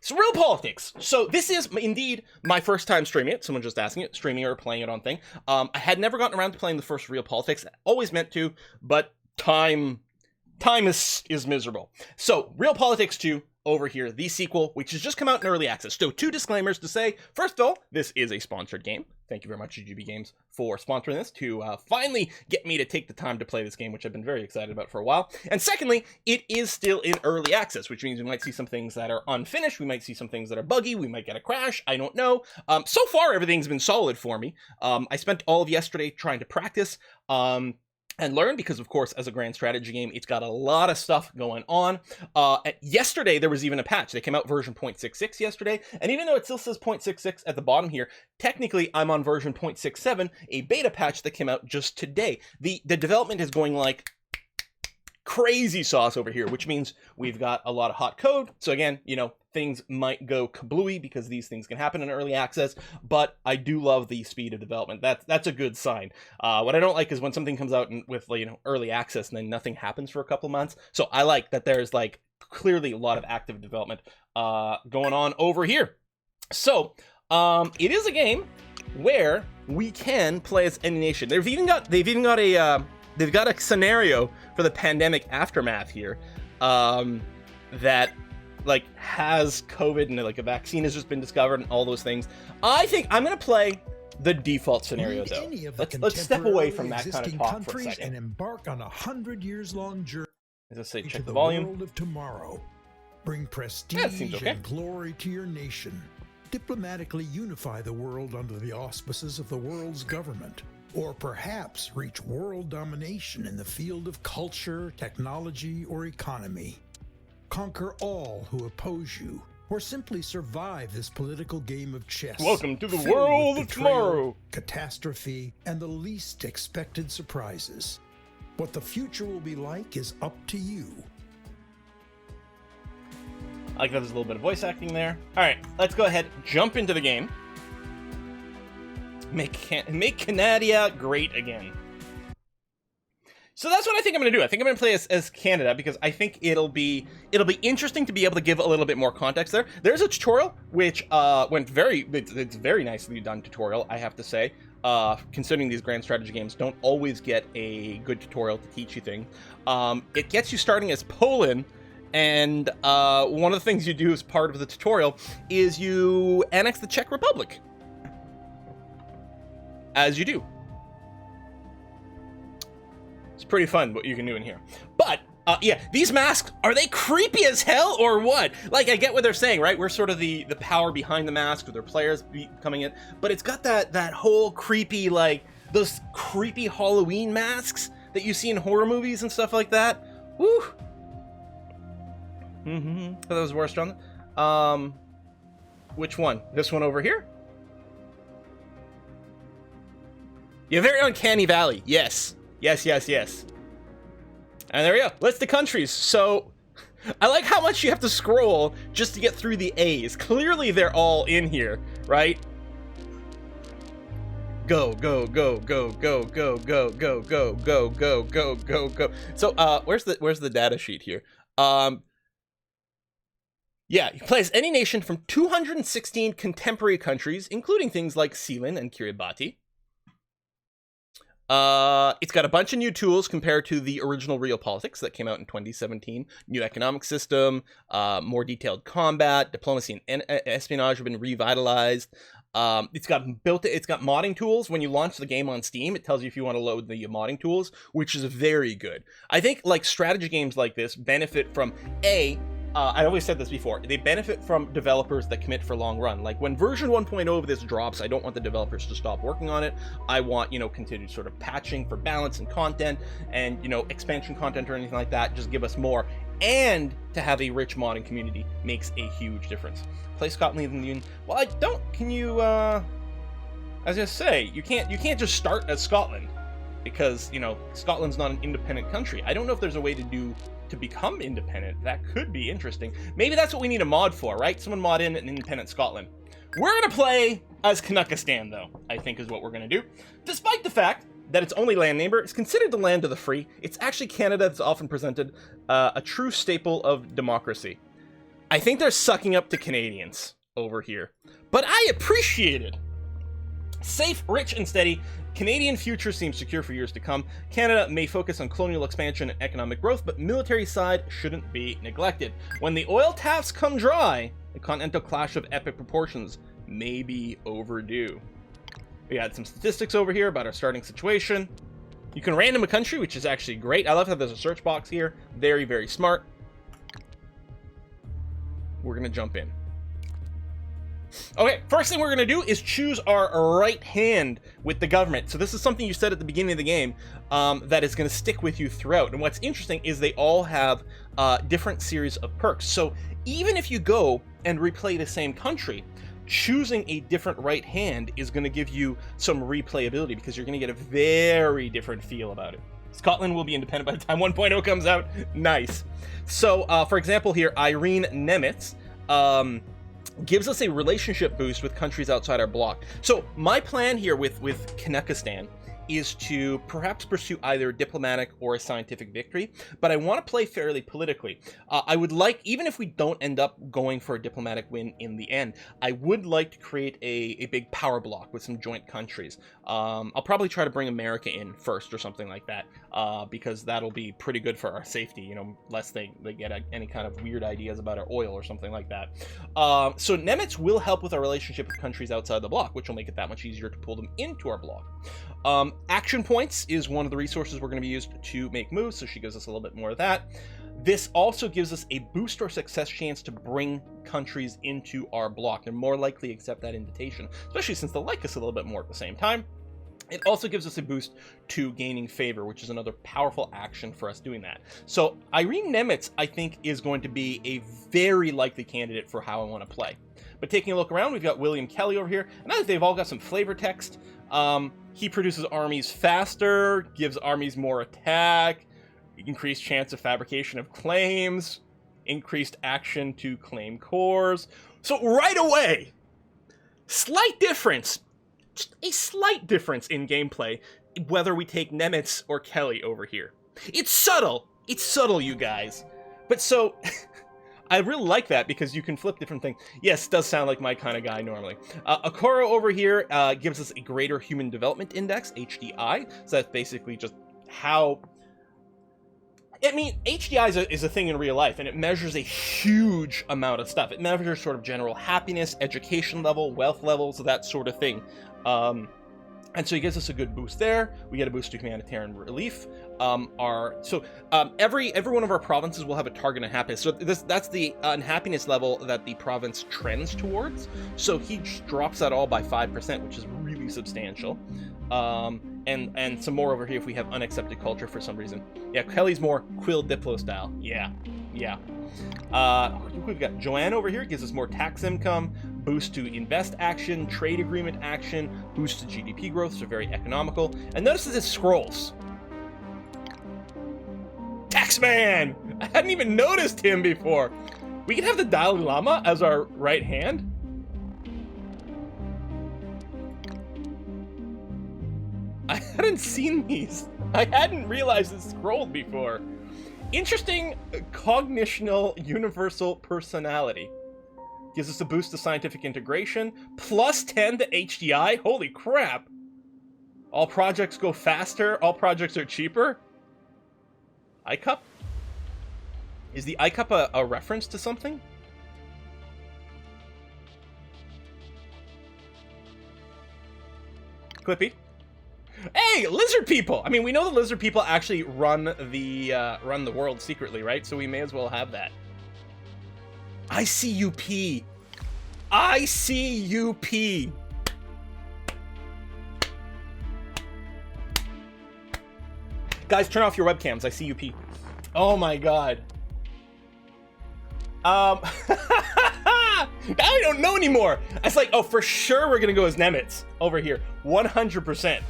So Realpolitiks. So this is indeed my first time streaming it. Someone just asking it, streaming or playing it on thing. I had never gotten around to playing the first Realpolitiks. Always meant to, but time is miserable. So Realpolitiks 2 over here, the sequel, which has just come out in early access. So 2 disclaimers to say. First of all, this is a sponsored game. Thank you very much, GGB Games, for sponsoring this to finally get me to take the time to play this game, which I've been very excited about for a while. And secondly, it is still in early access, which means we might see some things that are unfinished. We might see some things that are buggy. We might get a crash. I don't know. So far, everything's been solid for me. I spent all of yesterday trying to practice. And learn, because of course, as a grand strategy game, it's got a lot of stuff going on. Yesterday, there was even a patch. They came out version 0.66 yesterday, and even though it still says 0.66 at the bottom here, technically I'm on version 0.67, a beta patch that came out just today. The development is going like crazy sauce over here, which means we've got a lot of hot code. So again, you know, things might go kablooey because these things can happen in early access, but I do love the speed of development. That's a good sign. What I don't like is when something comes out with, you know, early access and then nothing happens for a couple months. So I like that there's like clearly a lot of active development going on over here. So it is a game where we can play as any nation. They've even got a scenario for the pandemic aftermath here that like has COVID and like a vaccine has just been discovered and all those things. I think I'm gonna play the default scenario though. Let's step away from that kind of talk for a second and embark on a 100-year-long journey. As I say, check the volume. volume. World of tomorrow. Bring prestige and glory to your nation. Diplomatically unify the world under the auspices of the world's government. Or perhaps reach world domination in the field of culture, technology, or economy. Conquer all who oppose you, or simply survive this political game of chess. Welcome to the world of tomorrow. Catastrophe, and the least expected surprises. What the future will be like is up to you. I like that there's a little bit of voice acting there. All right, let's go ahead, jump into the game. Make Canada great again. So that's what I think I'm going to do. I think I'm going to play as Canada because I think it'll be interesting to be able to give a little bit more context there. There's a tutorial which it's very nicely done tutorial, I have to say. Considering these grand strategy games don't always get a good tutorial to teach you things. It gets you starting as Poland, and one of the things you do as part of the tutorial is you annex the Czech Republic. As you do. It's pretty fun what you can do in here. But, yeah, these masks, are they creepy as hell or what? Like, I get what they're saying, right? We're sort of the power behind the mask with their players coming in. But it's got that whole creepy, like, those creepy Halloween masks that you see in horror movies and stuff like that. Woo! That was worse, John. Which one? This one over here? Yeah, very uncanny valley. Yes. Yes. And there we go. List the countries. So, I like how much you have to scroll just to get through the A's. Clearly, they're all in here, right? Go. So, where's the data sheet here? Yeah, you play as any nation from 216 contemporary countries, including things like Sealand and Kiribati. It's got a bunch of new tools compared to the original Realpolitiks that came out in 2017. New economic system, more detailed combat, diplomacy and espionage have been revitalized. It's got modding tools. When you launch the game on Steam, it tells you if you want to load the modding tools, which is very good. I think like strategy games like this benefit from I always said this before, they benefit from developers that commit for long run. Like when version 1.0 of this drops, I don't want the developers to stop working on it. I want, you know, continued sort of patching for balance and content and, you know, expansion content or anything like that. Just give us more. And to have a rich modding community makes a huge difference. Play Scotland in the Union. Well, I don't, can you, as I say, you can't just start as Scotland because, you know, Scotland's not an independent country. I don't know if there's a way to become independent. That could be interesting. Maybe that's what we need a mod for, right? Someone mod in an independent Scotland. We're gonna play as Canuckistan, though, I think is what we're gonna do. Despite the fact that its only land neighbor is considered the land of the free, it's actually Canada that's often presented a true staple of democracy. I think they're sucking up to Canadians over here. But I appreciate it. Safe, rich, and steady. Canadian future seems secure for years to come. Canada may focus on colonial expansion and economic growth, but military side shouldn't be neglected. When the oil taps come dry, the continental clash of epic proportions may be overdue. We got some statistics over here about our starting situation. You can random a country, which is actually great. I love how there's a search box here. Very, very smart. We're going to jump in. Okay, first thing we're going to do is choose our right hand with the government. So this is something you said at the beginning of the game that is going to stick with you throughout. And what's interesting is they all have different series of perks. So even if you go and replay the same country, choosing a different right hand is going to give you some replayability because you're going to get a very different feel about it. Scotland will be independent by the time 1.0 comes out. Nice. So, for example here, Irene Nemitz gives us a relationship boost with countries outside our bloc. So my plan here with Kanekistan is to perhaps pursue either diplomatic or a scientific victory, but I want to play fairly politically. I would like, even if we don't end up going for a diplomatic win in the end, I would like to create a big power block with some joint countries. I'll probably try to bring America in first or something like that, because that'll be pretty good for our safety, you know, lest they get any kind of weird ideas about our oil or something like that. So Nemitz will help with our relationship with countries outside the bloc, which will make it that much easier to pull them into our bloc. Action points is one of the resources we're going to be used to make moves, so she gives us a little bit more of that. This also gives us a boost or success chance to bring countries into our bloc. They're more likely to accept that invitation, especially since they like us a little bit more at the same time. It also gives us a boost to gaining favor, which is another powerful action for us doing that. So Irene Nemitz, I think, is going to be a very likely candidate for how I want to play. But taking a look around, we've got William Kelly over here, and I think they've all got some flavor text. He produces armies faster, gives armies more attack, increased chance of fabrication of claims, increased action to claim cores. So right away, slight difference, just a slight difference in gameplay, whether we take Nemitz or Kelly over here. It's subtle, you guys. But so, I really like that because you can flip different things. Yes, it does sound like my kind of guy normally. Okoro over here gives us a greater human development index, HDI. So that's basically just how... I mean, HDI is a thing in real life, and it measures a huge amount of stuff. It measures sort of general happiness, education level, wealth levels, that sort of thing. And so he gives us a good boost there. We get a boost to humanitarian relief. Every one of our provinces will have a target on happiness. So that's the unhappiness level that the province trends towards. So he just drops that all by 5%, which is really substantial. And some more over here if we have unaccepted culture for some reason. Yeah, Kelly's more Quill Diplo style. Yeah. We've got Joanne over here, gives us more tax income, boost to invest action, trade agreement action, boost to GDP growth, so very economical. And notice that it scrolls. Taxman! I hadn't even noticed him before. We can have the Dalai Lama as our right hand. I hadn't seen these. I hadn't realized it scrolled before. Interesting cognitional universal personality. Gives us a boost to scientific integration. Plus 10 to HDI. Holy crap. All projects go faster. All projects are cheaper. iCup? Is the iCup a reference to something? Clippy. Hey, lizard people! I mean, we know the lizard people actually run the world secretly, right? So we may as well have that. ICUP. ICUP. Guys, turn off your webcams. ICUP. Oh my god. Now I don't know anymore. It's like, oh, for sure we're gonna go as Nemitz over here. 100%.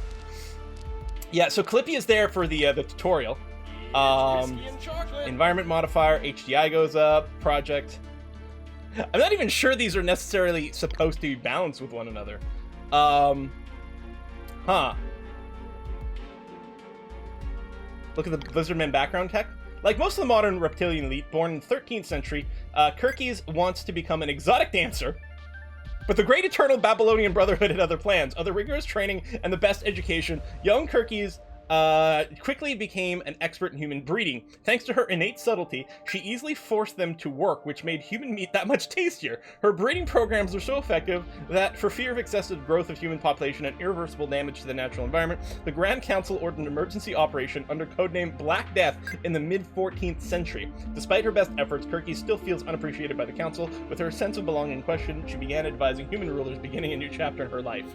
Yeah, so Clippy is there for the tutorial. Environment modifier, HDI goes up, project. I'm not even sure these are necessarily supposed to be balanced with one another. Look at the Lizardman background tech. Like most of the modern reptilian elite born in the 13th century, Kirkes wants to become an exotic dancer, but the Great Eternal Babylonian Brotherhood had other plans. Other rigorous training and the best education, young Kirkes quickly became an expert in human breeding. Thanks to her innate subtlety, she easily forced them to work, which made human meat that much tastier. Her breeding programs were so effective that, for fear of excessive growth of human population and irreversible damage to the natural environment, the Grand Council ordered an emergency operation under codename Black Death in the mid-14th century. Despite her best efforts, Kirkes still feels unappreciated by the Council. With her sense of belonging in question, she began advising human rulers, beginning a new chapter in her life.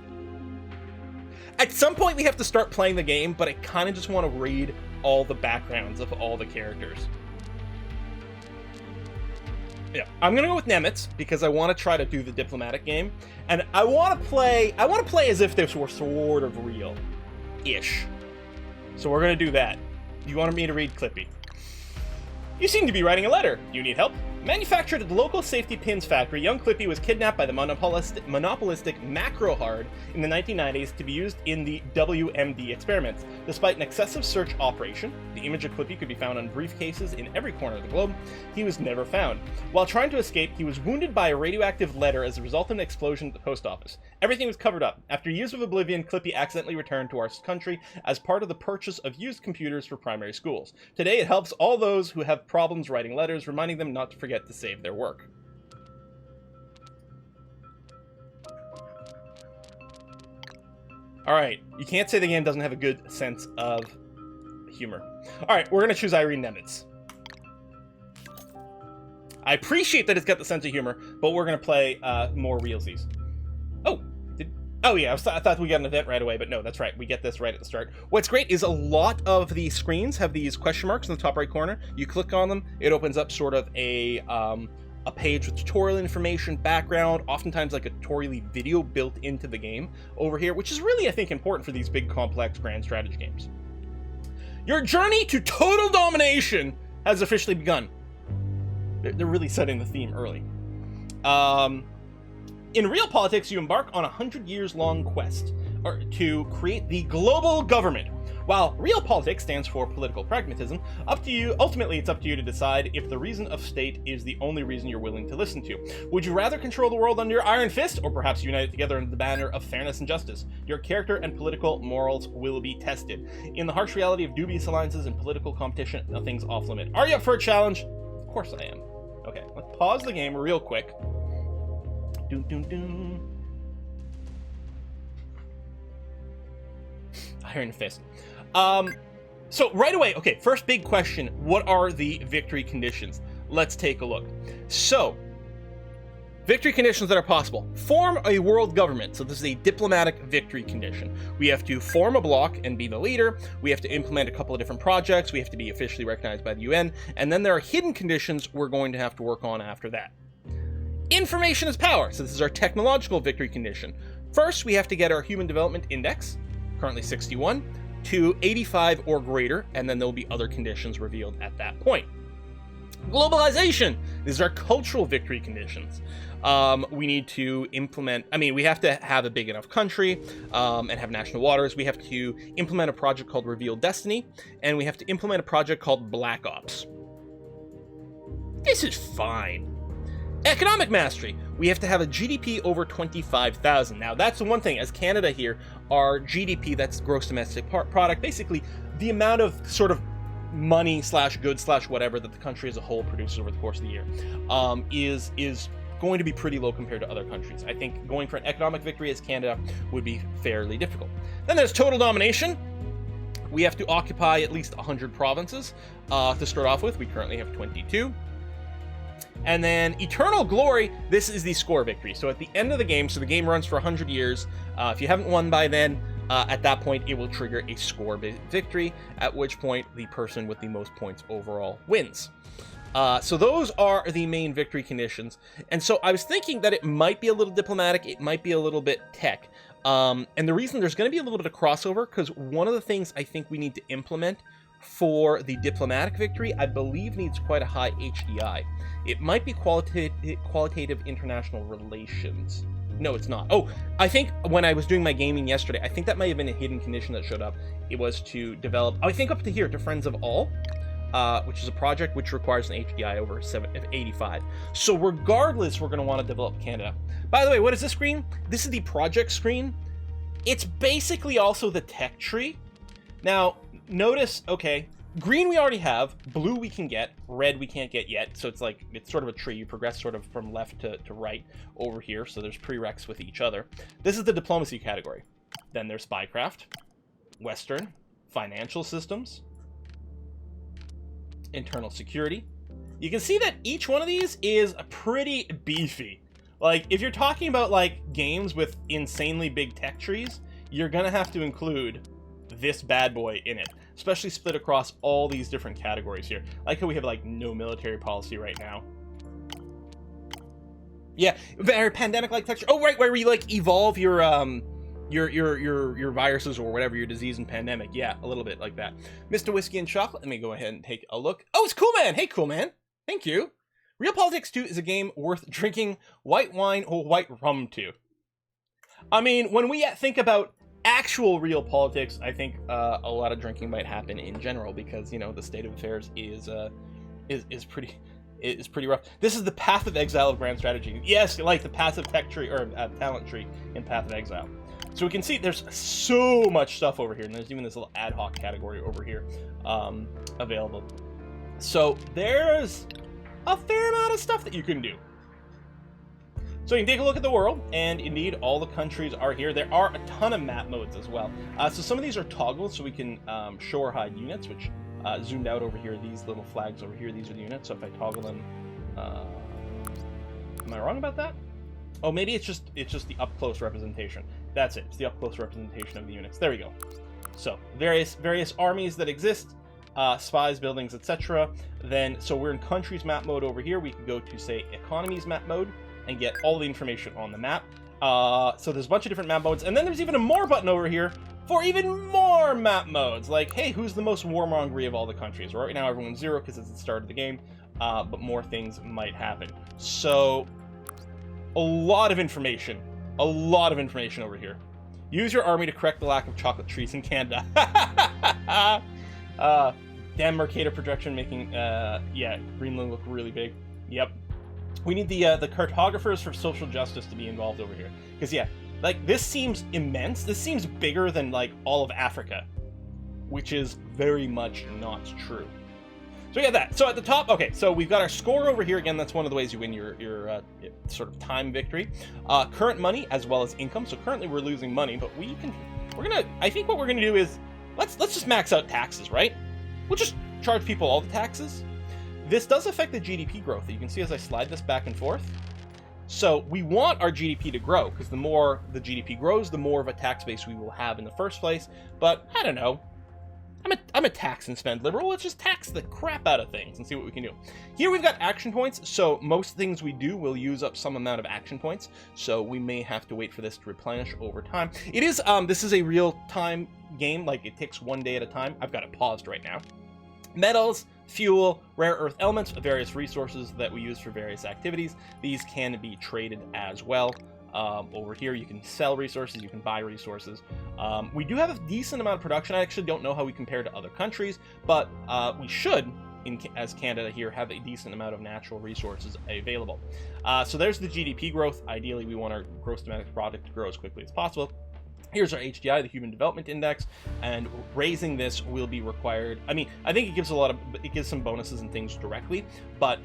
At some point, we have to start playing the game, but I kind of just want to read all the backgrounds of all the characters. Yeah, I'm gonna go with Nemitz because I want to try to do the diplomatic game, and I want to play as if this were sort of real-ish. So we're gonna do that. You wanted me to read Clippy. You seem to be writing a letter. Do you need help? Manufactured at the local safety pins factory, young Clippy was kidnapped by the monopolistic Macrohard in the 1990s to be used in the WMD experiments. Despite an excessive search operation, the image of Clippy could be found on briefcases in every corner of the globe, he was never found. While trying to escape, he was wounded by a radioactive letter as a result of an explosion at the post office. Everything was covered up. After years of oblivion, Clippy accidentally returned to our country as part of the purchase of used computers for primary schools. Today, it helps all those who have problems writing letters, reminding them not to forget to save their work. Alright, you can't say the game doesn't have a good sense of humor. Alright, we're gonna choose Irene Nemitz. I appreciate that it's got the sense of humor, but we're gonna play more realsies. Oh yeah, I thought we got an event right away, but no, that's right. We get this right at the start. What's great is a lot of the screens have these question marks in the top right corner. You click on them, it opens up sort of a page with tutorial information, background, oftentimes like a tutorial video built into the game over here, which is really, I think, important for these big, complex, grand strategy games. Your journey to total domination has officially begun. They're really setting the theme early. In Realpolitiks, you embark on a 100-years-long quest to create the global government. While Realpolitiks stands for political pragmatism, ultimately it's up to you to decide if the reason of state is the only reason you're willing to listen to. Would you rather control the world under your iron fist, or perhaps unite it together under the banner of fairness and justice? Your character and political morals will be tested. In the harsh reality of dubious alliances and political competition, nothing's off limit. Are you up for a challenge? Of course I am. Okay, let's pause the game real quick. Iron Fist. So right away, okay, first big question, what are the victory conditions? Let's take a look. So, victory conditions that are possible. Form a world government. So this is a diplomatic victory condition. We have to form a bloc and be the leader. We have to implement a couple of different projects. We have to be officially recognized by the UN. And then there are hidden conditions we're going to have to work on after that. Information is power. So this is our technological victory condition. First, we have to get our Human Development Index, currently 61, to 85 or greater, and then there'll be other conditions revealed at that point. Globalization. These are cultural victory conditions. We need to implement, we have to have a big enough country and have national waters. We have to implement a project called Revealed Destiny, and we have to implement a project called Black Ops. This is fine. Economic mastery. We have to have a GDP over 25,000. Now, that's the one thing. As Canada here, our GDP, that's gross domestic product, basically the amount of sort of money / goods / whatever that the country as a whole produces over the course of the year, is going to be pretty low compared to other countries. I think going for an economic victory as Canada would be fairly difficult. Then there's total domination. We have to occupy at least 100 provinces to start off with. We currently have 22. And then Eternal Glory, this is the score victory. So at the end of the game, so the game runs for 100 years. If you haven't won by then, at that point, it will trigger a score victory, at which point the person with the most points overall wins. So those are the main victory conditions. And so I was thinking that it might be a little diplomatic, it might be a little bit tech. And the reason there's going to be a little bit of crossover, because one of the things I think we need to implement for the diplomatic victory, I believe needs quite a high HDI. It might be qualitative international relations. No, it's not. Oh, I think when I was doing my gaming yesterday, I think that might have been a hidden condition that showed up. It was to develop, I think up to here, to Friends of All. which is a project which requires an HDI over 85. So regardless, we're going to want to develop Canada. By the way, what is this screen? This is the project screen. It's basically also the tech tree. Now, notice, okay, green we already have, blue we can get, red we can't get yet. So it's like, it's sort of a tree. You progress sort of from left to right over here. So there's prereqs with each other. This is the diplomacy category. Then there's spycraft, Western, financial systems, internal security. You can see that each one of these is pretty beefy. Like, if you're talking about, like, games with insanely big tech trees, you're gonna have to include this bad boy in it, especially split across all these different categories here. I like how we have, like, no military policy right now. Yeah, very pandemic-like texture. Oh, right, where you, like, evolve your viruses or whatever, your disease and pandemic. Yeah, a little bit like that. Mr. Whiskey and Chocolate, let me go ahead and take a look. Oh, it's Cool Man! Hey, Cool Man! Thank you. Realpolitiks 2 is a game worth drinking white wine or white rum to. I mean, when we think about actual Realpolitiks, I think a lot of drinking might happen in general because, you know, the state of affairs is pretty rough. This is the Path of Exile of Grand Strategy. Yes, like the passive tech tree or talent tree in Path of Exile. So we can see there's so much stuff over here, and there's even this little ad hoc category over here available. So there's a fair amount of stuff that you can do. So you can take a look at the world, and indeed all the countries are here. There are a ton of map modes as well. So some of these are toggled, so we can show or hide units, which zoomed out over here, these little flags over here, these are the units. So if I toggle them, am I wrong about that? Oh, maybe it's just the up close representation. That's it. It's the up close representation of the units. There we go. So various armies that exist, spies, buildings, etc. Then, so we're in countries map mode over here. We can go to, say, economies map mode and get all the information on the map. So there's a bunch of different map modes, and then there's even a more button over here for even more map modes. Like, hey, who's the most warmongery of all the countries? Right now everyone's 0 because it's the start of the game, but more things might happen. So a lot of information over here. Use your army to correct the lack of chocolate trees in Canada. Damn Mercator projection making, yeah, Greenland look really big. Yep. We need the cartographers for social justice to be involved over here. Because, yeah, like, this seems immense. This seems bigger than, like, all of Africa. Which is very much not true. So we got that. So at the top, okay, so we've got our score over here. Again, that's one of the ways you win your sort of time victory. Current money as well as income. So currently we're losing money, but I think what we're gonna do is, let's just max out taxes, right? We'll just charge people all the taxes. This does affect the GDP growth. You can see as I slide this back and forth. So we want our GDP to grow, because the more the GDP grows, the more of a tax base we will have in the first place. But I don't know. I'm a tax and spend liberal. Let's just tax the crap out of things and see what we can do. Here we've got action points. So most things we do will use up some amount of action points. So we may have to wait for this to replenish over time. It is, this is a real-time game. Like, it takes one day at a time. I've got it paused right now. Metals, fuel, rare earth elements, various resources that we use for various activities. These can be traded as well. Over here, you can sell resources, you can buy resources. We do have a decent amount of production. I actually don't know how we compare to other countries, but we should, as Canada here, have a decent amount of natural resources available. So there's the GDP growth. Ideally, we want our gross domestic product to grow as quickly as possible. Here's our HDI, the Human Development Index, and raising this will be required. I mean, I think it gives some bonuses and things directly, but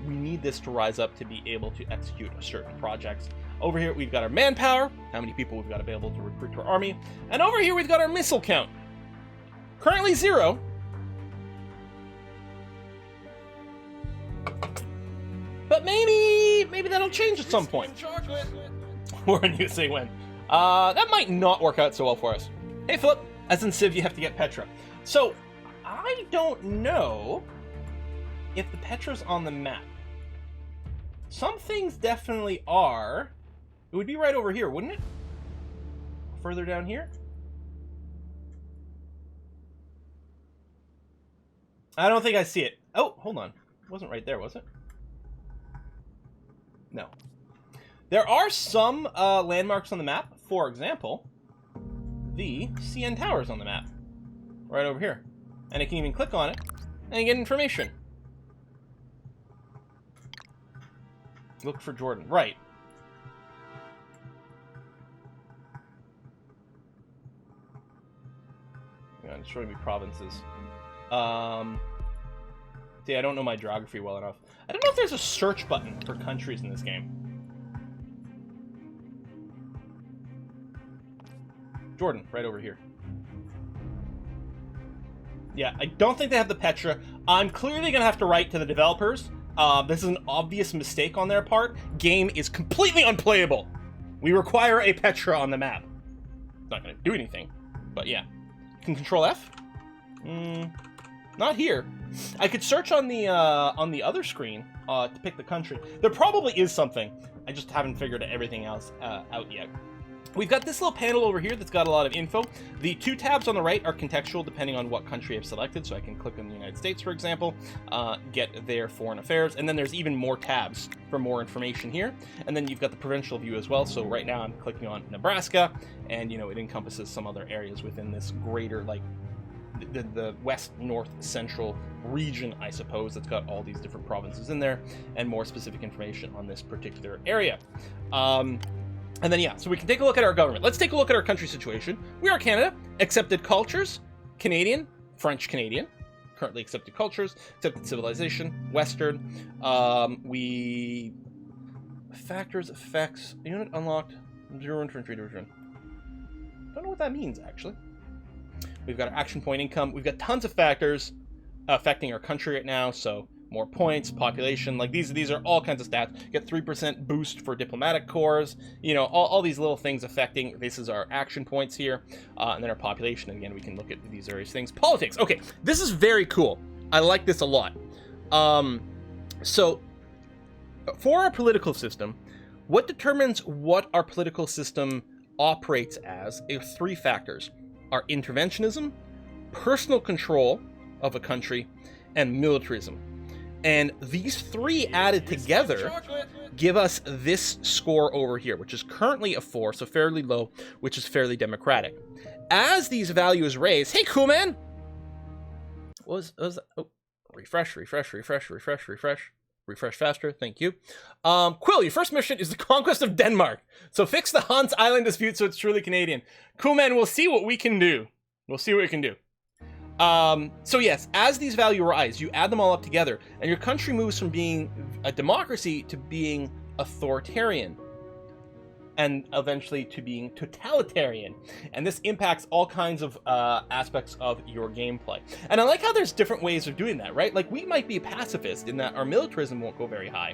we need this to rise up to be able to execute certain projects. Over here, we've got our manpower, how many people we've got available to recruit to our army, and over here, we've got our missile count. Currently 0. But maybe that'll change at some point. Or you say when. That might not work out so well for us. Hey, Philip, as in Civ, you have to get Petra. So, I don't know if the Petra's on the map. Some things definitely are. It would be right over here, wouldn't it? Further down here? I don't think I see it. Oh, hold on. It wasn't right there, was it? No. There are some landmarks on the map. For example, the CN Towers on the map. Right over here. And I can even click on it And you get information. Look for Jordan. Right. Yeah, it's showing me provinces. See, I don't know my geography well enough. I don't know if there's a search button for countries in this game. Jordan, right over here. Yeah, I don't think they have the Petra. I'm clearly going to have to write to the developers. This is an obvious mistake on their part. Game is completely unplayable. We require a Petra on the map. It's not going to do anything, but yeah. Can Control F? Not here. I could search on the other screen to pick the country. There probably is something. I just haven't figured everything else out yet. We've got this little panel over here that's got a lot of info. The two tabs on the right are contextual depending on what country I've selected. So I can click on the United States, for example, get their foreign affairs. And then there's even more tabs for more information here. And then you've got the provincial view as well. So right now I'm clicking on Nebraska, and, you know, it encompasses some other areas within this greater, like, the west, north, central region, I suppose, that's got all these different provinces in there and more specific information on this particular area. And then, yeah, so we can take a look at our government. Let's take a look at our country situation. We are Canada. Accepted cultures, Canadian, French-Canadian. Currently accepted cultures, accepted civilization, Western. Factors, effects, unit unlocked, 0 infantry division. Don't know what that means, actually. We've got our action point income. We've got tons of factors affecting our country right now, so more points, population, like these are all kinds of stats. Get 3% boost for diplomatic corps, you know, all these little things affecting. This is our action points here, and then our population. Again, we can look at these various things. Politics. Okay, this is very cool. I like this a lot. So for our political system, what determines what our political system operates as is 3 factors: our interventionism, personal control of a country, and militarism. And these 3 added together give us this score over here, which is currently a 4, so fairly low, which is fairly democratic. As these values raise, hey, cool man! Oh, refresh faster, thank you. Quill, your first mission is the conquest of Denmark. So fix the Hans Island dispute so it's truly Canadian. Cool man, we'll see what we can do. So yes, as these values rise, you add them all up together, and your country moves from being a democracy to being authoritarian, and eventually to being totalitarian. And this impacts all kinds of aspects of your gameplay. And I like how there's different ways of doing that, right? Like, we might be a pacifist in that our militarism won't go very high,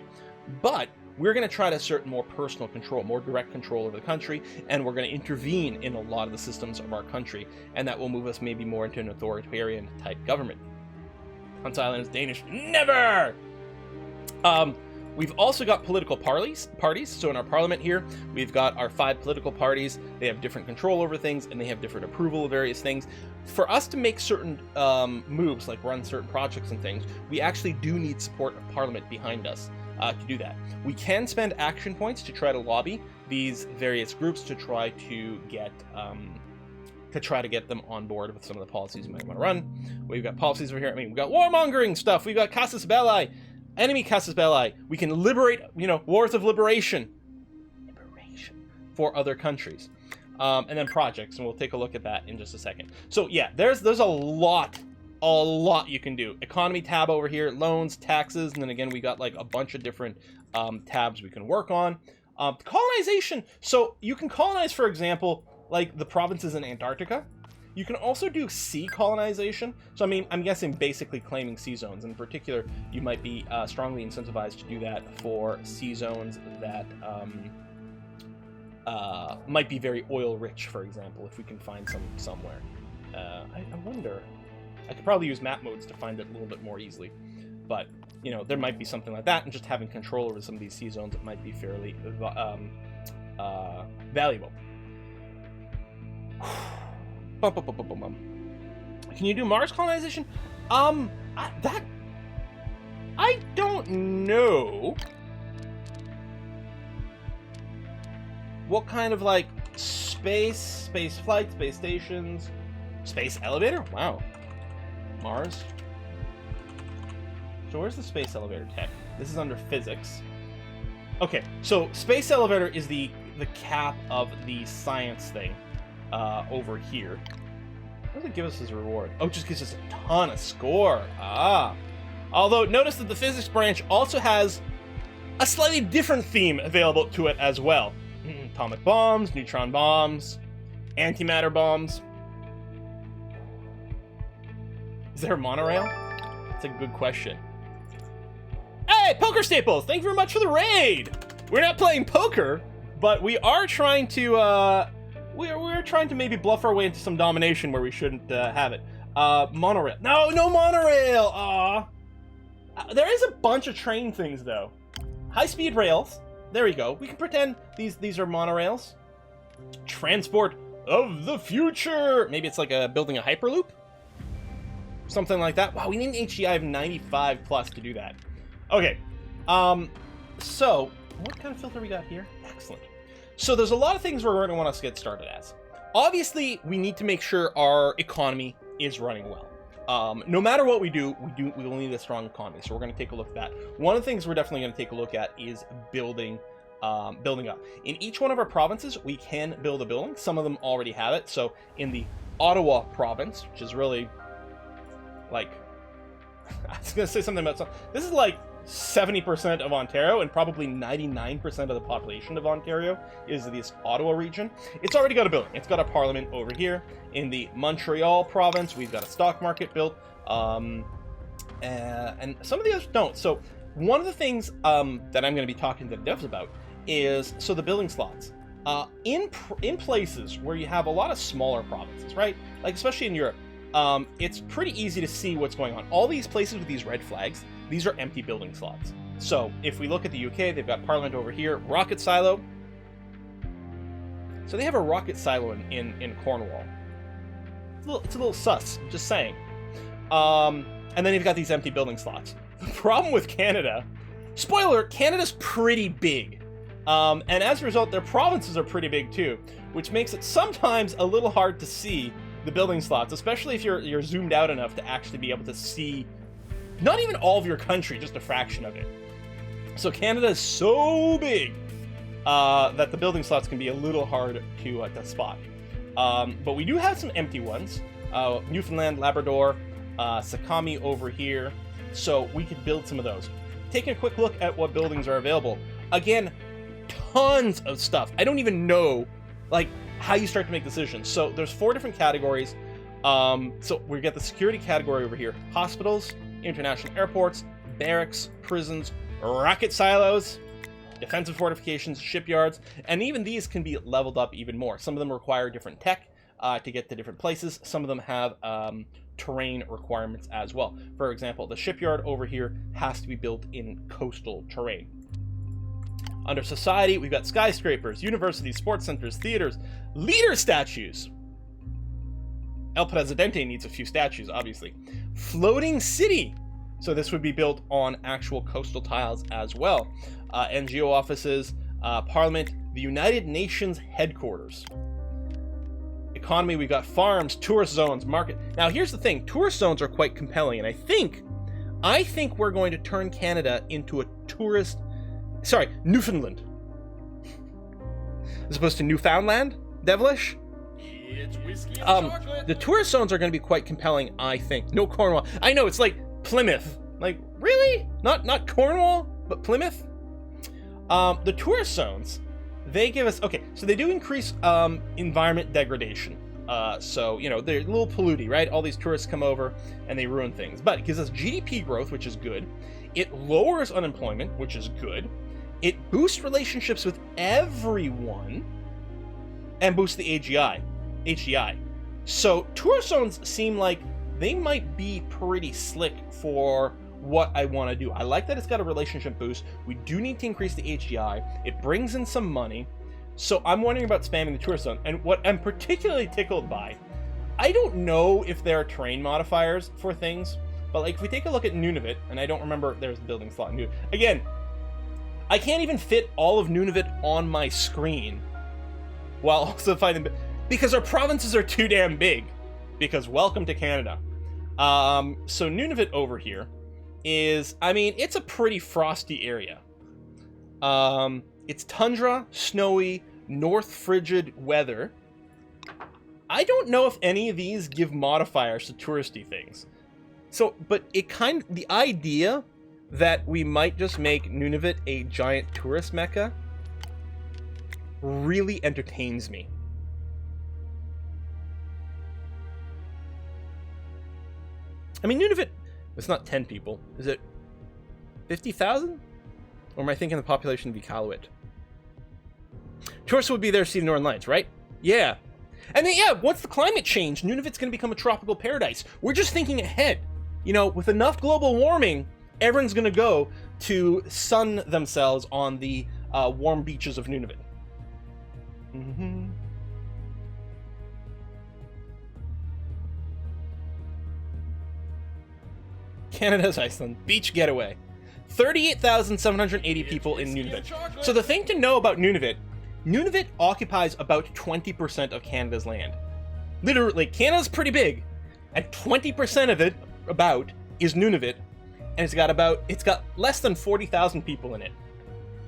but we're going to try to assert more personal control, more direct control over the country, and we're going to intervene in a lot of the systems of our country, and that will move us maybe more into an authoritarian type government. Hans Island is Danish. Never! We've also got political parties. So in our parliament here, we've got our 5 political parties. They have different control over things, and they have different approval of various things. For us to make certain moves, like run certain projects and things, we actually do need support of parliament behind us to do that. We can spend action points to try to lobby these various groups to try to get them on board with some of the policies we might want to run. We've got policies over here. I mean, we've got warmongering stuff. We've got casus belli. Enemy casus belli. We can liberate, you know, wars of liberation for other countries. And then projects, and we'll take a look at that in just a second. So yeah, there's a lot you can do. Economy tab over here, loans, taxes, and then again, we got like a bunch of different tabs we can work on. Colonization. So you can colonize, for example, like the provinces in Antarctica. You can also do sea colonization. So, I mean, I'm guessing basically claiming sea zones. In particular, you might be strongly incentivized to do that for sea zones that might be very oil-rich, for example, if we can find some somewhere. I wonder. I could probably use map modes to find it a little bit more easily. But, you know, there might be something like that, and just having control over some of these sea zones, it might be fairly valuable. Can you do Mars colonization? I don't know what kind of like space flight, space stations, space elevator. Wow, Mars. So where's the space elevator tech? This is under physics. Okay, so space elevator is the cap of the science thing over here. What does it give us as a reward? Oh, it just gives us a ton of score. Ah. Although, notice that the physics branch also has a slightly different theme available to it as well. Atomic bombs, neutron bombs, antimatter bombs. Is there a monorail? That's a good question. Hey, Poker Staples! Thank you very much for the raid! We're not playing poker, but we are trying to, we're trying to maybe bluff our way into some domination where we shouldn't have it. Monorail. No monorail! Aw. There is a bunch of train things, though. High-speed rails. There we go. We can pretend these are monorails. Transport of the future! Maybe it's like building a Hyperloop? Something like that. Wow, we need an HDI of 95 plus to do that. Okay. So, what kind of filter we got here? Excellent. So there's a lot of things we're going to want to get started as. Obviously, we need to make sure our economy is running well. No matter what we do, we will need a strong economy. So we're going to take a look at that. One of the things we're definitely going to take a look at is building up. In each one of our provinces, we can build a building. Some of them already have it. So in the Ottawa province, which is really like, I was going to say something about this is like 70% of Ontario, and probably 99% of the population of Ontario is this Ottawa region. It's already got a building. It's got a parliament over here. In the Montreal province, we've got a stock market built, and some of the others don't. So one of the things that I'm going to be talking to the devs about is, so the building slots. In places where you have a lot of smaller provinces, right? Like especially in Europe, it's pretty easy to see what's going on. All these places with these red flags, these are empty building slots. So if we look at the UK, they've got Parliament over here, rocket silo. So they have a rocket silo in Cornwall. It's a little sus, I'm just saying. And then you've got these empty building slots. The problem with Canada, spoiler, Canada's pretty big. And as a result, their provinces are pretty big too, which makes it sometimes a little hard to see the building slots, especially if you're zoomed out enough to actually be able to see not even all of your country, just a fraction of it. So Canada is so big that the building slots can be a little hard to spot. But we do have some empty ones. Newfoundland, Labrador, Sakami over here. So we could build some of those. Taking a quick look at what buildings are available. Again, tons of stuff. I don't even know like how you start to make decisions. So there's 4 different categories. So we get the security category over here. Hospitals, international airports, barracks, prisons, rocket silos, defensive fortifications, shipyards, and even these can be leveled up even more. Some of them require different tech to get to different places. Some of them have terrain requirements as well. For example, the shipyard over here has to be built in coastal terrain. Under society, we've got skyscrapers, universities, sports centers, theaters, leader statues. El Presidente needs a few statues, obviously. Floating city. So this would be built on actual coastal tiles as well. NGO offices, Parliament, the United Nations headquarters. Economy, we've got farms, tourist zones, market. Now here's the thing, tourist zones are quite compelling, and I think we're going to turn Canada into a tourist, Newfoundland. As opposed to Newfoundland, devilish. It's whiskey and chocolate. The tourist zones are going to be quite compelling, I think. No Cornwall. I know, it's like Plymouth. Like, really? Not Cornwall, but Plymouth? The tourist zones, they give us, okay, so they do increase environment degradation. So, you know, they're a little polluting, right? All these tourists come over and they ruin things. But it gives us GDP growth, which is good. It lowers unemployment, which is good. It boosts relationships with everyone and boosts the HDI. So tourist zones seem like they might be pretty slick for what I want to do. I like that it's got a relationship boost. We do need to increase the HDI. It brings in some money. So I'm wondering about spamming the tourist zone. And what I'm particularly tickled by, I don't know if there are terrain modifiers for things, but like if we take a look at Nunavut, and I don't remember there's a building slot in Nunavut. Again, I can't even fit all of Nunavut on my screen while also finding, because our provinces are too damn big. Because welcome to Canada. So Nunavut over here is, I mean, it's a pretty frosty area. It's tundra, snowy, north frigid weather. I don't know if any of these give modifiers to touristy things. So, but the idea that we might just make Nunavut a giant tourist mecca really entertains me. I mean, Nunavut, it's not 10 people. Is it 50,000? Or am I thinking the population of Iqaluit? Tourists would be there to see the Northern Lights, right? Yeah. And then, yeah, once the climate change, Nunavut's going to become a tropical paradise. We're just thinking ahead. You know, with enough global warming, everyone's going to go to sun themselves on the warm beaches of Nunavut. Mm-hmm. Canada's Iceland. Beach getaway. 38,780 people in Nunavut. So the thing to know about Nunavut, Nunavut occupies about 20% of Canada's land. Literally, Canada's pretty big, and 20% of it, about, is Nunavut, and it's got less than 40,000 people in it.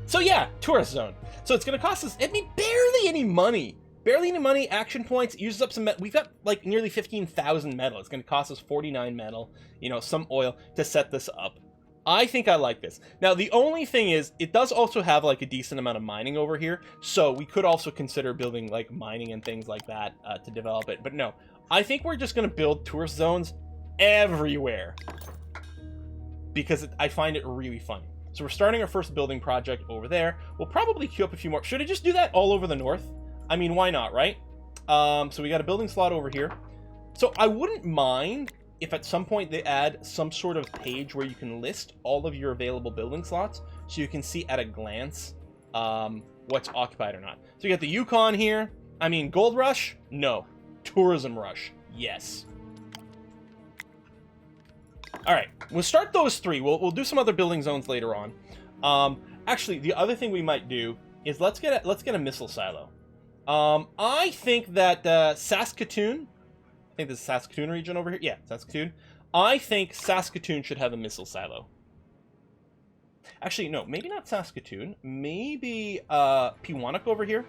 So yeah, tourist zone. So it's going to cost us, I mean, barely any money. Barely any money, action points, it uses up some metal. We've got like nearly 15,000 metal. It's going to cost us 49 metal, you know, some oil to set this up. I think I like this. Now, the only thing is, it does also have like a decent amount of mining over here. So we could also consider building like mining and things like that to develop it. But no, I think we're just going to build tourist zones everywhere because I find it really fun. So we're starting our first building project over there. We'll probably queue up a few more. Should I just do that all over the north? I mean, why not, right? So we got a building slot over here. So I wouldn't mind if at some point they add some sort of page where you can list all of your available building slots so you can see at a glance what's occupied or not. So you got the Yukon here. I mean, Gold Rush? No. Tourism Rush? Yes. All right, we'll start those three. We'll do some other building zones later on. Actually, the other thing we might do is let's get a missile silo. I think that Saskatoon, I think this is Saskatoon region over here. Yeah, Saskatoon. I think Saskatoon should have a missile silo. Actually, no, maybe not Saskatoon. Maybe Pewanuck over here,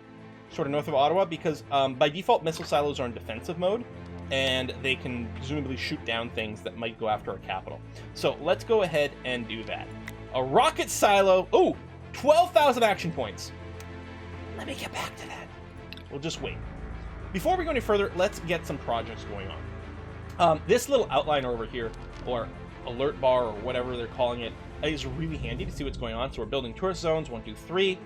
sort of north of Ottawa, because by default, missile silos are in defensive mode, and they can presumably shoot down things that might go after our capital. So let's go ahead and do that. A rocket silo. Oh, 12,000 action points. Let me get back to that. We'll just wait. Before we go any further, let's get some projects going on. This little outline over here, or alert bar, or whatever they're calling it, is really handy to see what's going on. So we're building tourist zones, 1, 2, 3.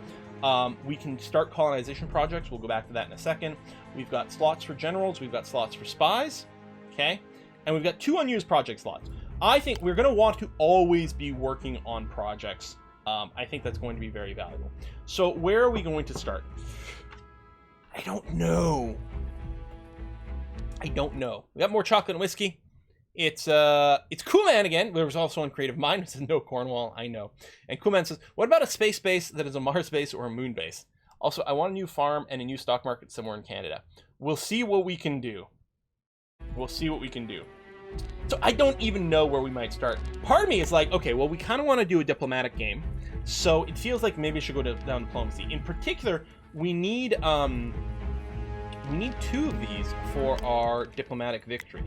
We can start colonization projects. We'll go back to that in a second. We've got slots for generals. We've got slots for spies. Okay? And we've got 2 unused project slots. I think we're going to want to always be working on projects. I think that's going to be very valuable. So where are we going to start? I don't know. We got more chocolate and whiskey. It's Cool Man again. There was also on Creative Mind. It says no Cornwall. I know. And Cool Man says, what about a space base that is a Mars base or a moon base? Also, I want a new farm and a new stock market somewhere in Canada. We'll see what we can do. So I don't even know where we might start. Part of me is like, okay, well, we kind of want to do a diplomatic game. So it feels like maybe we should go down diplomacy. In particular, we need 2 of these for our diplomatic victory.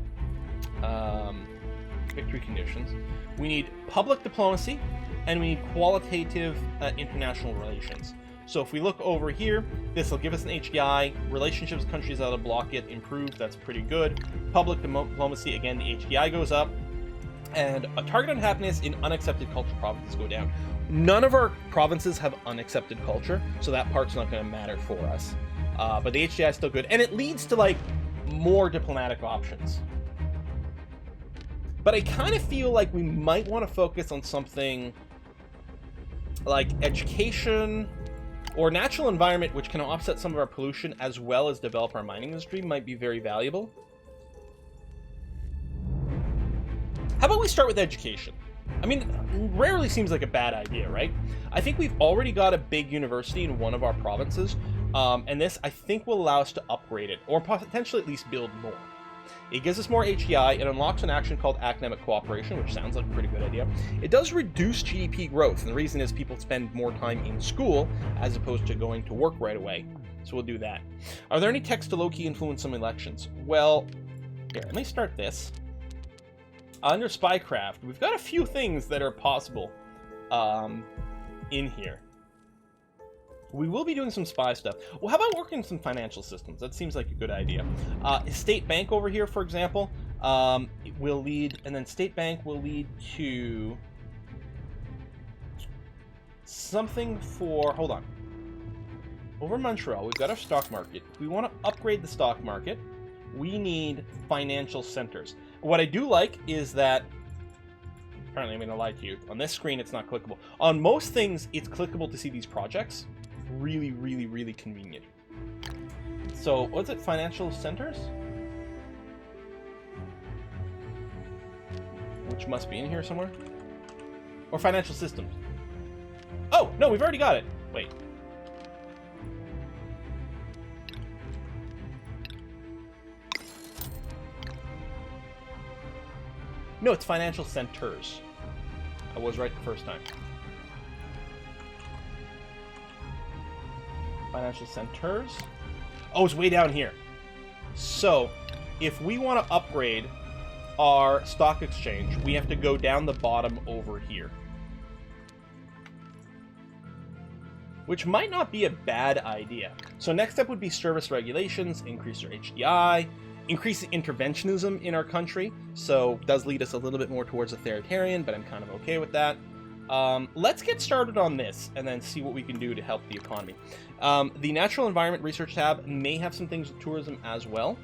Victory conditions. We need public diplomacy, and we need qualitative international relations. So if we look over here, this will give us an HDI. Relationships with countries that block it improved. That's pretty good. Public diplomacy, again, the HDI goes up. And a target on happiness in unaccepted culture provinces go down. None of our provinces have unaccepted culture, so that part's not going to matter for us. But the HDI is still good, and it leads to like more diplomatic options. But I kind of feel like we might want to focus on something like education or natural environment, which can offset some of our pollution as well as develop our mining industry, might be very valuable. How about we start with education? I mean, rarely seems like a bad idea, right? I think we've already got a big university in one of our provinces, and this, I think, will allow us to upgrade it, or potentially at least build more. It gives us more HDI. It unlocks an action called academic cooperation, which sounds like a pretty good idea. It does reduce GDP growth, and the reason is people spend more time in school as opposed to going to work right away. So we'll do that. Are there any texts to low-key influence some elections? Well, here, let me start this. Under Spycraft, we've got a few things that are possible in here. We will be doing some spy stuff. Well, how about working some financial systems? That seems like a good idea. State Bank over here, for example, it will lead, and then State Bank will lead to something for, hold on. Over in Montreal, we've got our stock market. If we want to upgrade the stock market, we need financial centers. What I do like is that, apparently I'm going to lie to you, on this screen it's not clickable. On most things, it's clickable to see these projects. Really, really, really convenient. So, what's it? Financial centers? Which must be in here somewhere. Or financial systems. Oh, no, we've already got it. Wait. No, it's financial centers. I was right the first time. Financial centers. Oh, it's way down here. So, if we want to upgrade our stock exchange, we have to go down the bottom over here. Which might not be a bad idea. So next step would be service regulations, increase our HDI, increase the interventionism in our country. So does lead us a little bit more towards authoritarian, but I'm kind of okay with that. Let's get started on this and then see what we can do to help the economy. The Natural Environment Research tab may have some things with tourism as well.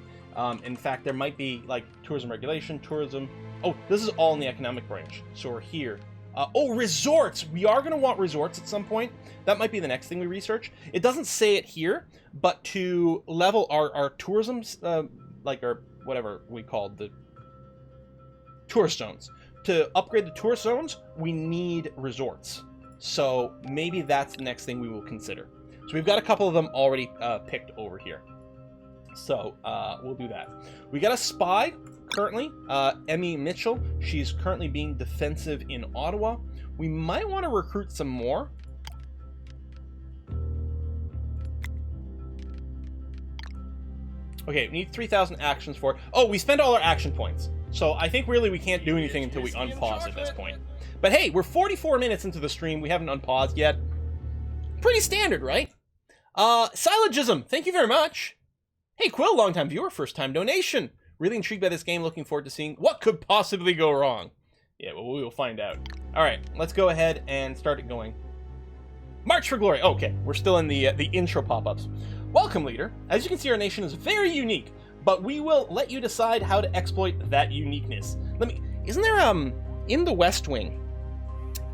In fact, there might be like tourism regulation, tourism. Oh, this is all in the economic branch. So we're here. Oh, resorts! We are going to want resorts at some point. That might be the next thing we research. It doesn't say it here, but to level our tourism, like our, whatever we called the tourist zones. To upgrade the tourist zones, we need resorts. So maybe that's the next thing we will consider. So we've got a couple of them already picked over here. So we'll do that. We got a spy currently, Emmy Mitchell. She's currently being defensive in Ottawa. We might want to recruit some more. Okay, we need 3,000 actions for it. Oh, we spent all our action points. So I think really we can't do anything until we unpause at this point. But hey, we're 44 minutes into the stream. We haven't unpaused yet. Pretty standard, right? Syllogism, thank you very much. Hey, Quill, long-time viewer, first-time donation. Really intrigued by this game, looking forward to seeing what could possibly go wrong. Yeah, well, we will find out. All right, let's go ahead and start it going. March for Glory. Okay, we're still in the intro pop-ups. Welcome, leader. As you can see, our nation is very unique, but we will let you decide how to exploit that uniqueness. Isn't there, in the West Wing,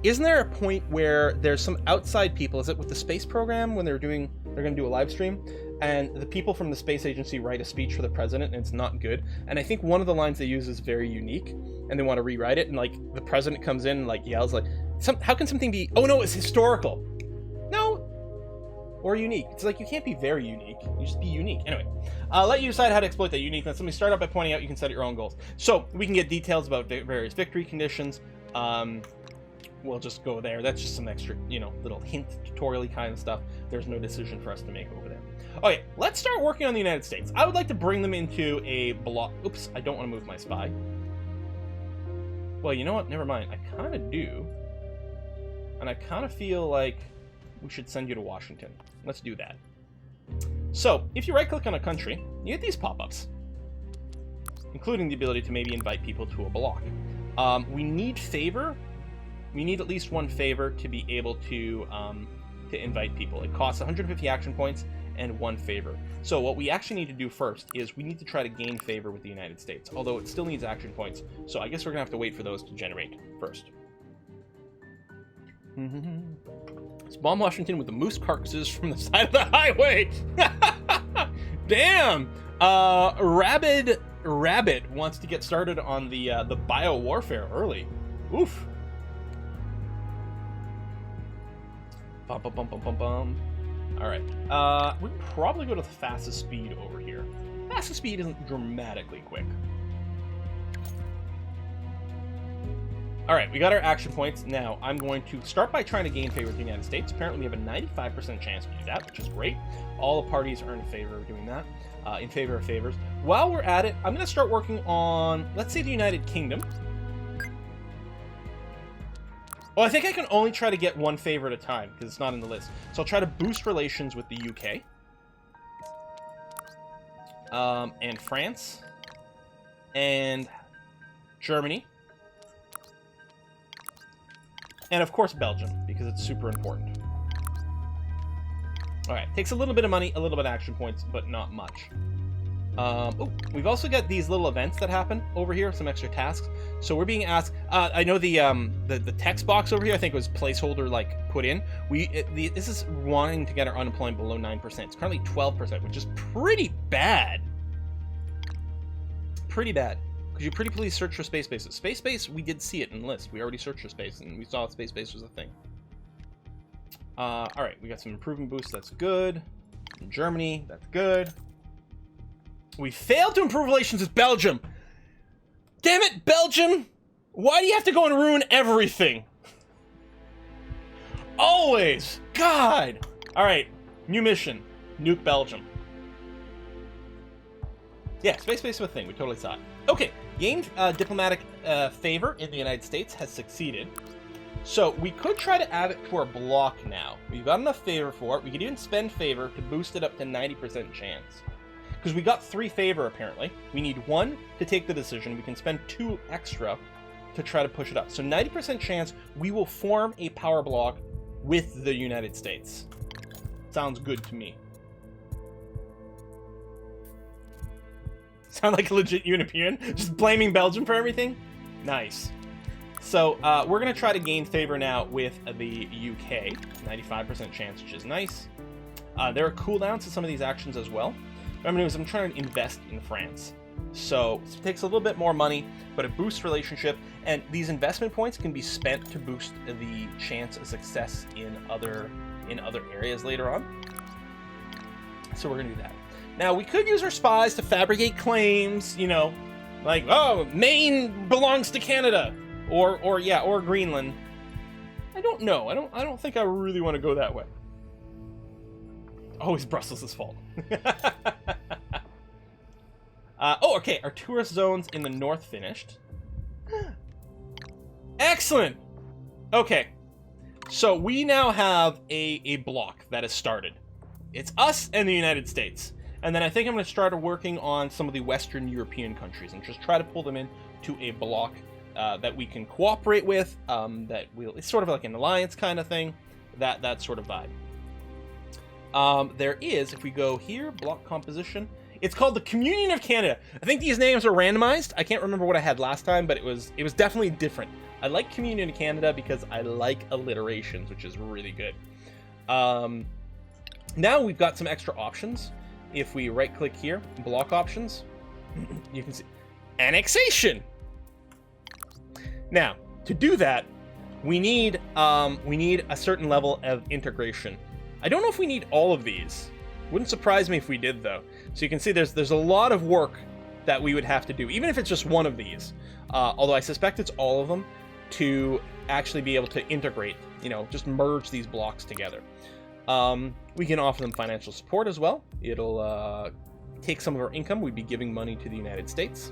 isn't there a point where there's some outside people, is it with the space program, when they're going to do a live stream, and the people from the space agency write a speech for the president, and it's not good, and I think one of the lines they use is very unique, and they want to rewrite it, and like the president comes in and like yells like, how can something be, oh no, it's historical. No. Or unique. It's like you can't be very unique. You just be unique. Anyway, I'll let you decide how to exploit that uniqueness. Let me start out by pointing out you can set your own goals. So we can get details about various victory conditions. We'll just go there. That's just some extra, little hint, tutorial-y kind of stuff. There's no decision for us to make over there. Okay, let's start working on the United States. I would like to bring them into a block. Oops, I don't want to move my spy. Well, you know what? Never mind. I kind of do. And I kind of feel like we should send you to Washington. Let's do that. So, if you right-click on a country, you get these pop-ups, including the ability to maybe invite people to a block. We need favor. We need at least one favor to be able to invite people. It costs 150 action points and one favor. So what we actually need to do first is we need to try to gain favor with the United States, although it still needs action points. So I guess we're gonna have to wait for those to generate first. Let's bomb Washington with the moose carcasses from the side of the highway. Damn. Rabbit wants to get started on the bio warfare early. Oof. Bum, bum, bum, bum, bum, bum. All right. We probably go to the fastest speed over here. fastest speed isn't dramatically quick. Alright, we got our action points. Now, I'm going to start by trying to gain favor with the United States. Apparently, we have a 95% chance to do that, which is great. All the parties are in favor of doing that, in favor of favors. While we're at it, I'm going to start working on, let's say, the United Kingdom. Oh, I think I can only try to get one favor at a time, because it's not in the list. So I'll try to boost relations with the UK. And France. And Germany. And of course Belgium, because it's super important. Alright, takes a little bit of money, a little bit of action points, but not much. Oh, we've also got these little events that happen over here, some extra tasks. So we're being asked, I know the text box over here, I think was placeholder like put in. This is wanting to get our unemployment below 9%. It's currently 12%, which is pretty bad. Pretty bad. Could you pretty please search for space bases? Space base, we did see it in the list. We already searched for space, and we saw space base was a thing. Alright, we got some improvement boosts, that's good. In Germany, that's good. We failed to improve relations with Belgium! Damn it, Belgium! Why do you have to go and ruin everything? Always! God! Alright, new mission. Nuke Belgium. Yeah, space base was a thing, we totally saw it. Okay, gained diplomatic favor in the United States has succeeded. So we could try to add it to our block now. We've got enough favor for it. We could even spend favor to boost it up to 90% chance. Because we got 3 favor, apparently. We need 1 to take the decision. We can spend 2 extra to try to push it up. So 90% chance we will form a power block with the United States. Sounds good to me. Sound like a legit European? Just blaming Belgium for everything? Nice. So, we're going to try to gain favor now with the UK. 95% chance, which is nice. There are cooldowns to some of these actions as well. What I'm going to do is I'm trying to invest in France. So, it takes a little bit more money, but it boosts relationship. And these investment points can be spent to boost the chance of success in other areas later on. So we're going to do that. Now, we could use our spies to fabricate claims, you know, like, oh, Maine belongs to Canada, or Greenland. I don't know. I don't think I really want to go that way. Always Brussels' fault. Okay, our tourist zones in the north finished. Excellent! Okay, so we now have a block that has started. It's us and the United States. And then I think I'm going to start working on some of the Western European countries and just try to pull them into a block that we can cooperate with. It's sort of like an alliance kind of thing. That sort of vibe. There is, if we go here, block composition. It's called the Communion of Canada. I think these names are randomized. I can't remember what I had last time, but it was definitely different. I like Communion of Canada because I like alliterations, which is really good. Now we've got some extra options. If we right-click here, block options, you can see Annexation. Now, to do that, we need a certain level of integration. I don't know if we need all of these. Wouldn't surprise me if we did, though. So you can see there's a lot of work that we would have to do, even if it's just one of these. Although I suspect it's all of them to actually be able to integrate, you know, just merge these blocks together. We can offer them financial support as well. It'll take some of our income. We'd be giving money to the United States.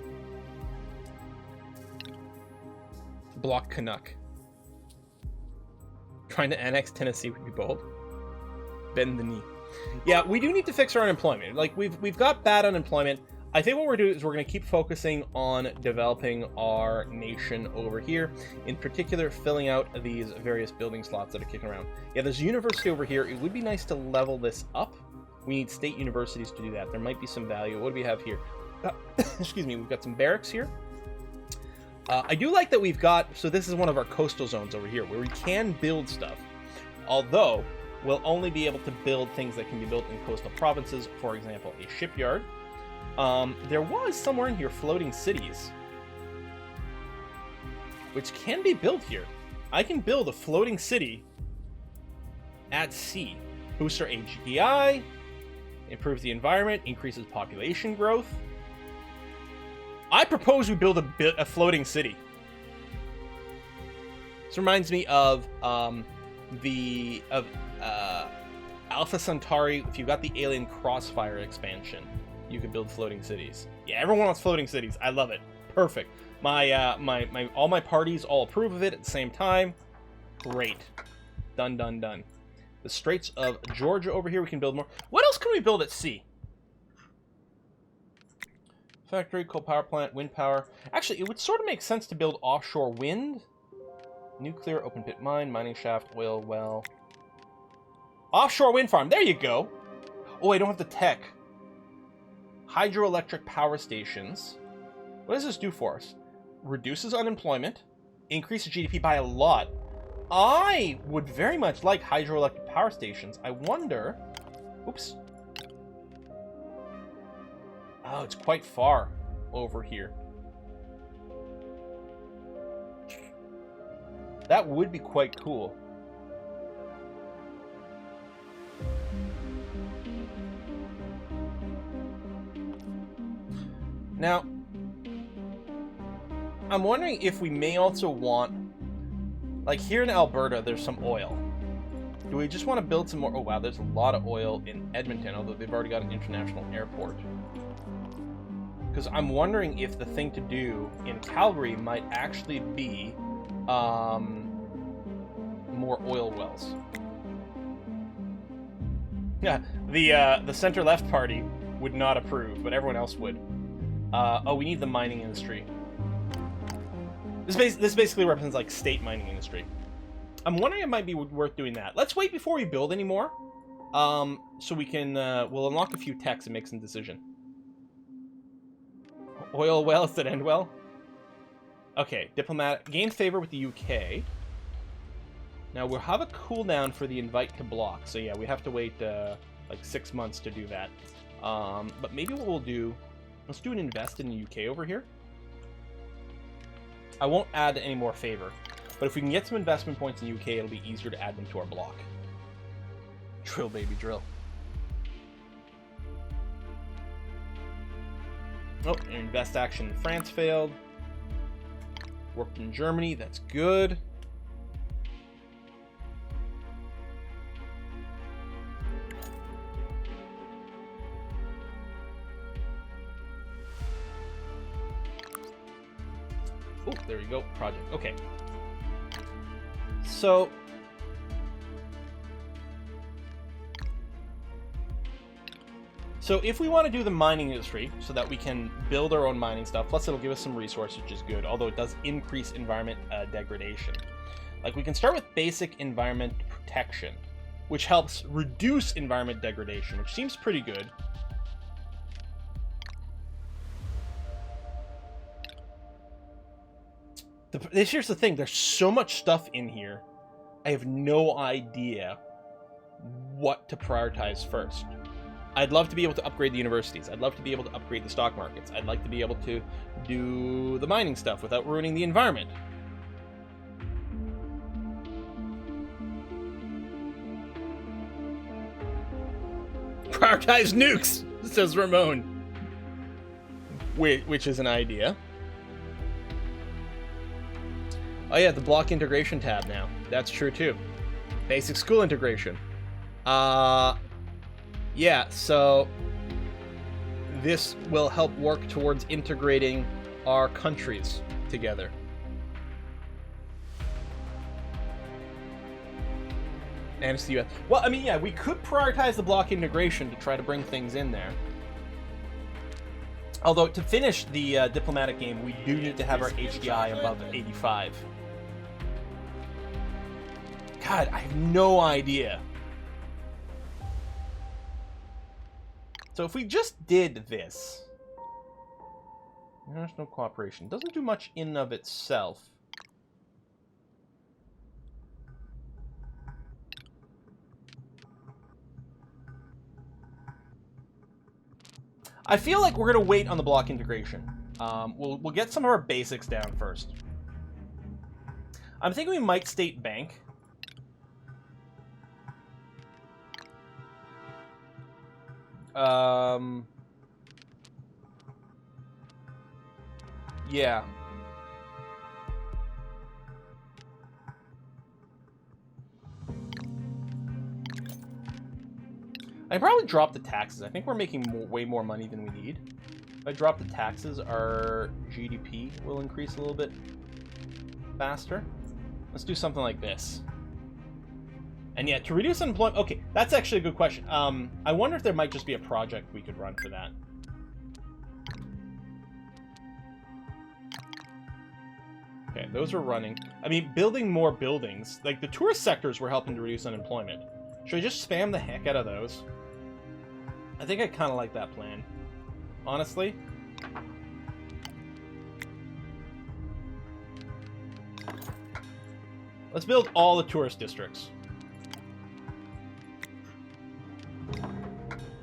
Block Canuck. Trying to annex Tennessee would be bold. Bend the knee. Yeah, we do need to fix our unemployment. Like, we've got bad unemployment. I think what we're doing is we're going to keep focusing on developing our nation over here. In particular, filling out these various building slots that are kicking around. Yeah, there's a university over here. It would be nice to level this up. We need state universities to do that. There might be some value. What do we have here? Excuse me, we've got some barracks here. I do like that we've got, so this is one of our coastal zones over here, where we can build stuff. Although, we'll only be able to build things that can be built in coastal provinces. For example, a shipyard. There was somewhere in here floating cities, which can be built here. I can build a floating city at sea. Booster HDI. Improves the environment, increases population growth. I propose we build a floating city. This reminds me of Alpha Centauri. If you got the Alien Crossfire expansion, you could build floating cities. Yeah, everyone wants floating cities. I love it. Perfect. All my parties all approve of it at the same time. Great. Done, done, done. The Straits of Georgia over here, we can build more. What else can we build at sea? Factory, coal power plant, wind power. Actually, it would sort of make sense to build offshore wind. Nuclear, open pit mine, mining shaft, oil well. Offshore wind farm, there you go. Oh, I don't have the tech. Hydroelectric power stations. What does this do for us? Reduces unemployment, increases GDP by a lot. I would very much like hydroelectric power stations. I wonder... Oops. Oh, it's quite far over here. That would be quite cool. Now, I'm wondering if we may also want... Like, here in Alberta, there's some oil. Do we just want to build some more? Oh, wow, there's a lot of oil in Edmonton, although they've already got an international airport. Because I'm wondering if the thing to do in Calgary might actually be more oil wells. Yeah, the center-left party would not approve, but everyone else would. Oh, we need the mining industry. This basically represents, like, state mining industry. I'm wondering if it might be worth doing that. Let's wait before we build any more. So we can, we'll unlock a few techs and make some decision. Oil well instead end well? Okay, diplomatic. Gain favor with the UK. Now, we'll have a cooldown for the invite to block. So, yeah, we have to wait, like, 6 months to do that. But maybe what we'll do... Let's do an invest in the UK over here. I won't add any more favor, but if we can get some investment points in the UK, it'll be easier to add them to our block. Drill, baby, drill. Oh, an invest action in France failed. Worked in Germany, that's good. Oh, there we go. Project. Okay. So... So if we want to do the mining industry, so that we can build our own mining stuff, plus it'll give us some resources, which is good, although it does increase environment degradation. Like, we can start with basic environment protection, which helps reduce environment degradation, which seems pretty good. Here's the thing, there's so much stuff in here, I have no idea what to prioritize first. I'd love to be able to upgrade the universities. I'd love to be able to upgrade the stock markets. I'd like to be able to do the mining stuff without ruining the environment. Prioritize nukes, says Ramon. Which is an idea. Oh yeah, the block integration tab now. That's true too. Basic school integration. Yeah, so this will help work towards integrating our countries together. And it's the US. Well, I mean, yeah, we could prioritize the block integration to try to bring things in there. Although, to finish the diplomatic game, we do need to have our HDI above 85. God, I have no idea. So if we just did this... International cooperation doesn't do much in and of itself. I feel like we're going to wait on the block integration. We'll get some of our basics down first. I'm thinking we might state bank. Yeah. I probably drop the taxes. I think we're making way more money than we need. If I drop the taxes, our GDP will increase a little bit faster. Let's do something like this. And yeah, to reduce unemployment... Okay, that's actually a good question. I wonder if there might just be a project we could run for that. Okay, those are running. I mean, building more buildings. Like, the tourist sectors were helping to reduce unemployment. Should I just spam the heck out of those? I think I kind of like that plan. Honestly. Let's build all the tourist districts.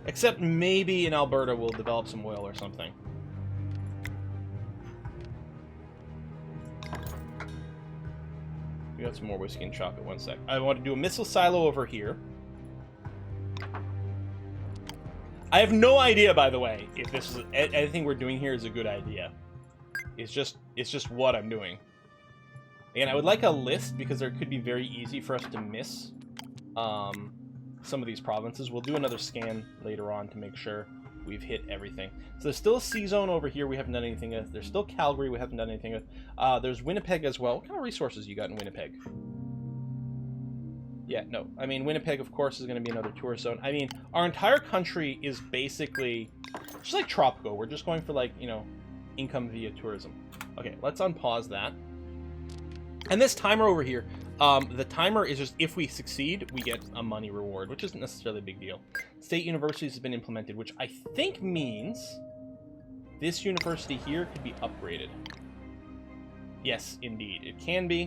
Except maybe in Alberta we'll develop some oil or something. We got some more whiskey and chocolate. One sec. I want to do a missile silo over here. I have no idea, by the way, if this is anything we're doing here is a good idea. It's just what I'm doing. And I would like a list because there could be very easy for us to miss some of these provinces. We'll do another scan later on to make sure we've hit everything. So there's still a C-zone over here we haven't done anything with. There's still Calgary we haven't done anything with. There's Winnipeg as well. What kind of resources you got in Winnipeg? Yeah, no. I mean, Winnipeg, of course, is going to be another tourist zone. I mean, our entire country is basically just like Tropico. We're just going for, like, you know, income via tourism. Okay, let's unpause that. And this timer over here, the timer is just if we succeed, we get a money reward, which isn't necessarily a big deal. State universities have been implemented, which I think means this university here could be upgraded. Yes, indeed. It can be,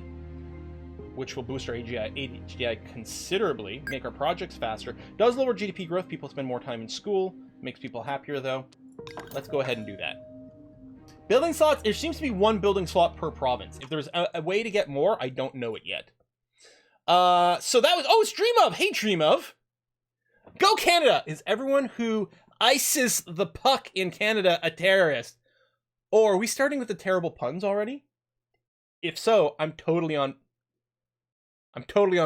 which will boost our HDI considerably, make our projects faster. Does lower GDP growth. People spend more time in school. Makes people happier, though. Let's go ahead and do that. Building slots, there seems to be one building slot per province. If there's a way to get more, I don't know it yet. So that was... Oh, it's Dream Of! Hey, Dream Of! Go Canada! Is everyone who ices the puck in Canada a terrorist? Or are we starting with the terrible puns already? If so, I'm totally on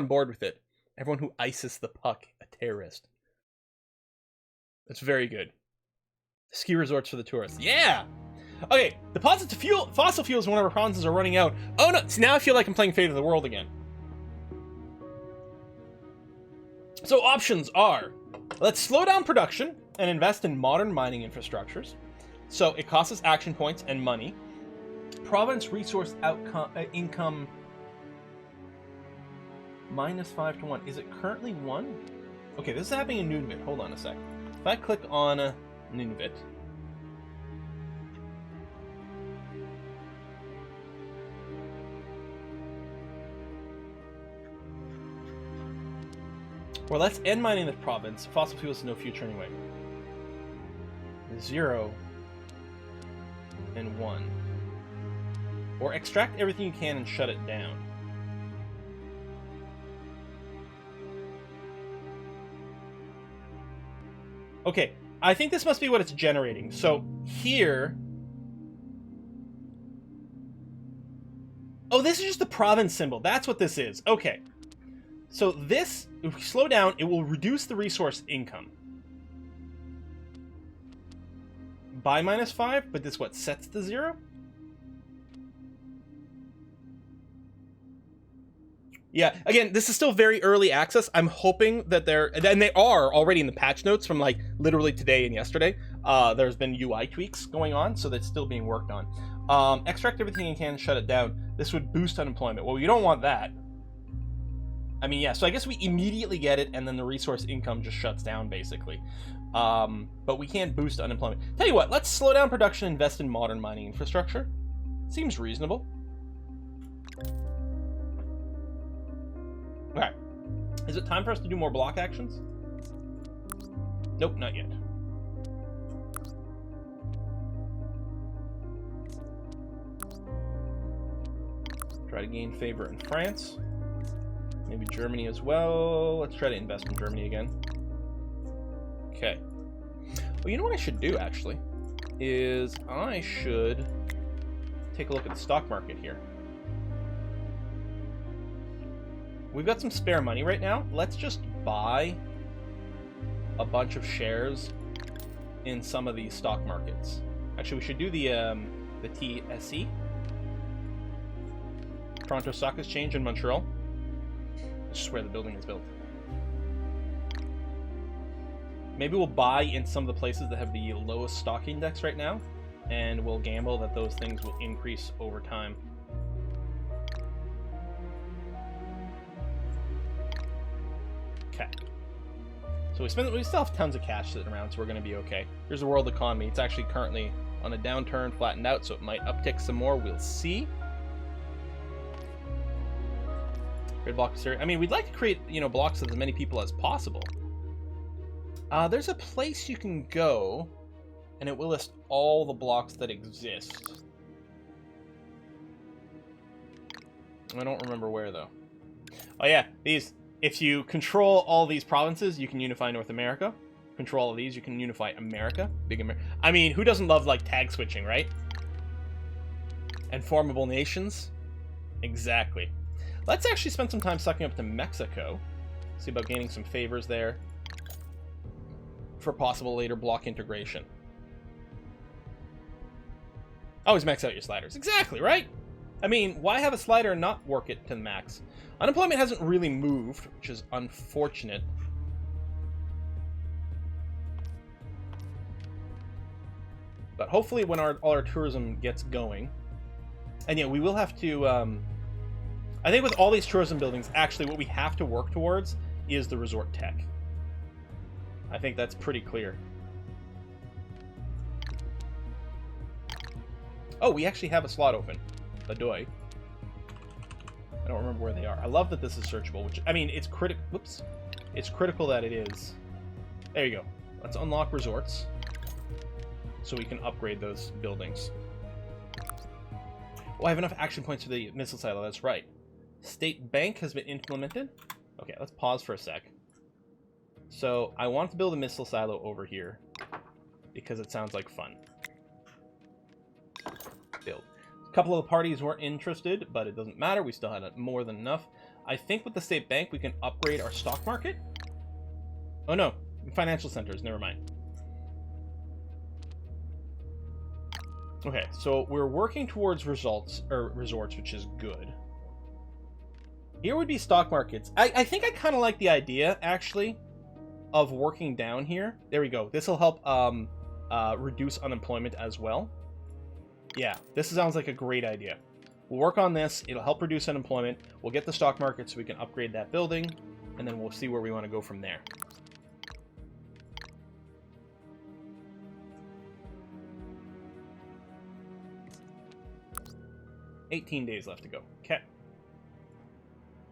board with it. Everyone who ices the puck a terrorist. That's very good. Ski resorts for the tourists. Yeah! Okay, deposits of fossil fuels in one of our provinces are running out. Oh no, so now I feel like I'm playing Fate of the World again. So options are, let's slow down production and invest in modern mining infrastructures. So it costs us action points and money. Province resource income -5 to 1. Is it currently 1? Okay, this is happening in Nunavut. Hold on a sec. If I click on Nunavut, well, let's end mining the province. Fossil fuels has no future anyway. 0 and 1. Or extract everything you can and shut it down. Okay, I think this must be what it's generating. So here... Oh, this is just the province symbol. That's what this is. Okay. So this, if we slow down, it will reduce the resource income by -5, but this, what, sets the 0? Yeah, again, this is still very early access. I'm hoping that and they are already in the patch notes from, like, literally today and yesterday. There's been UI tweaks going on, so that's still being worked on. Extract everything you can, shut it down. This would boost unemployment. Well, you don't want that. I mean, yeah, so I guess we immediately get it, and then the resource income just shuts down, basically. But we can't boost unemployment. Tell you what, let's slow down production and invest in modern mining infrastructure. Seems reasonable. Okay. Is it time for us to do more block actions? Nope, not yet. Try to gain favor in France. Maybe Germany as well. Let's try to invest in Germany again. Okay. Well, you know what I should do, actually? Is I should take a look at the stock market here. We've got some spare money right now. Let's just buy a bunch of shares in some of these stock markets. Actually, we should do the TSE. Toronto Stock Exchange in Montreal. That's just where the building is built. Maybe we'll buy in some of the places that have the lowest stock index right now, and we'll gamble that those things will increase over time. Okay. So we still have tons of cash sitting around, so we're going to be okay. Here's the world economy. It's actually currently on a downturn, flattened out, so it might uptick some more. We'll see. Create block of series. I mean, we'd like to create, blocks of as many people as possible. There's a place you can go, and it will list all the blocks that exist. I don't remember where, though. Oh, yeah, these. If you control all these provinces, you can unify North America. Control all of these, you can unify America. Big America. I mean, who doesn't love, like, tag switching, right? And formable nations? Exactly. Let's actually spend some time sucking up to Mexico. See about gaining some favors there for possible later block integration. Always max out your sliders. Exactly, right? I mean, why have a slider and not work it to the max? Unemployment hasn't really moved, which is unfortunate. But hopefully when all our tourism gets going... And yeah, we will have to... I think with all these tourism buildings, actually what we have to work towards is the resort tech. I think that's pretty clear. Oh, we actually have a slot open. Adoy. I don't remember where they are. I love that this is searchable, which, I mean, it's critical. Whoops. It's critical that it is. There you go. Let's unlock resorts so we can upgrade those buildings. Oh, I have enough action points for the missile silo. That's right. State bank has been implemented. Okay, let's pause for a sec. So I want to build a missile silo over here because it sounds like fun. Build. A couple of the parties weren't interested, but it doesn't matter. We still had more than enough. I think with the state bank, we can upgrade our stock market. Oh no, financial centers. Never mind. Okay, so we're working towards resorts, which is good. Here would be stock markets. I think I kind of like the idea, actually, of working down here. There we go. This will help reduce unemployment as well. Yeah, this sounds like a great idea. We'll work on this. It'll help reduce unemployment. We'll get the stock market so we can upgrade that building, and then we'll see where we want to go from there. $18 days left to go. Okay.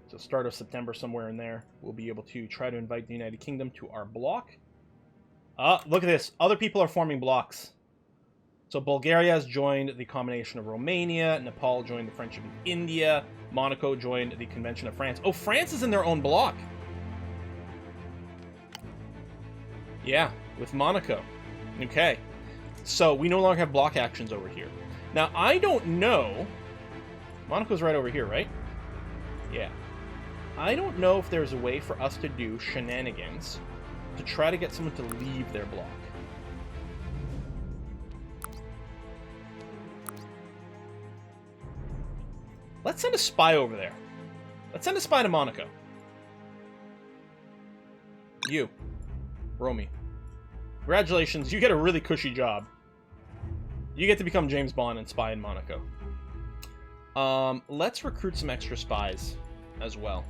So start of September, somewhere in there, we'll be able to try to invite the United Kingdom to our block. Look at this. Other people are forming blocks. So Bulgaria has joined the combination of Romania, Nepal joined the Friendship of India, Monaco joined the Convention of France. Oh, France is in their own block. Yeah, with Monaco. Okay. So we no longer have block actions over here. Now, I don't know... Monaco's right over here, right? Yeah. I don't know if there's a way for us to do shenanigans to try to get someone to leave their block. Let's send a spy over there. Let's send a spy to Monaco. You. Romy. Congratulations, you get a really cushy job. You get to become James Bond and spy in Monaco. Let's recruit some extra spies as well.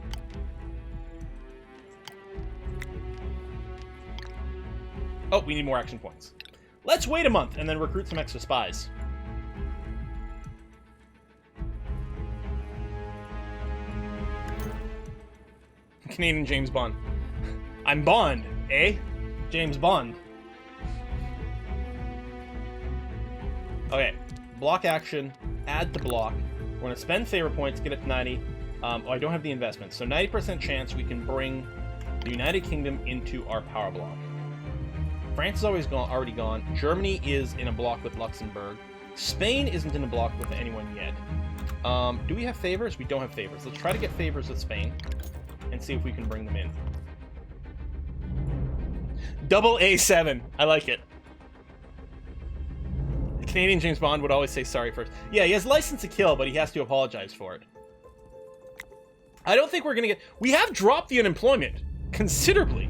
Oh, we need more action points. Let's wait a month and then recruit some extra spies. Canadian James Bond. I'm Bond, eh? James Bond. Okay, block action, add to block. We're going to spend favor points, get it to 90. Oh, I don't have the investment. So 90% chance we can bring the United Kingdom into our power block. France is already gone. Germany is in a block with Luxembourg. Spain isn't in a block with anyone yet. Do we have favors? We don't have favors. Let's try to get favors with Spain and see if we can bring them in. Double A7. I like it. Canadian James Bond would always say sorry first. Yeah, he has license to kill, but he has to apologize for it. I don't think we're going to get... We have dropped the unemployment considerably.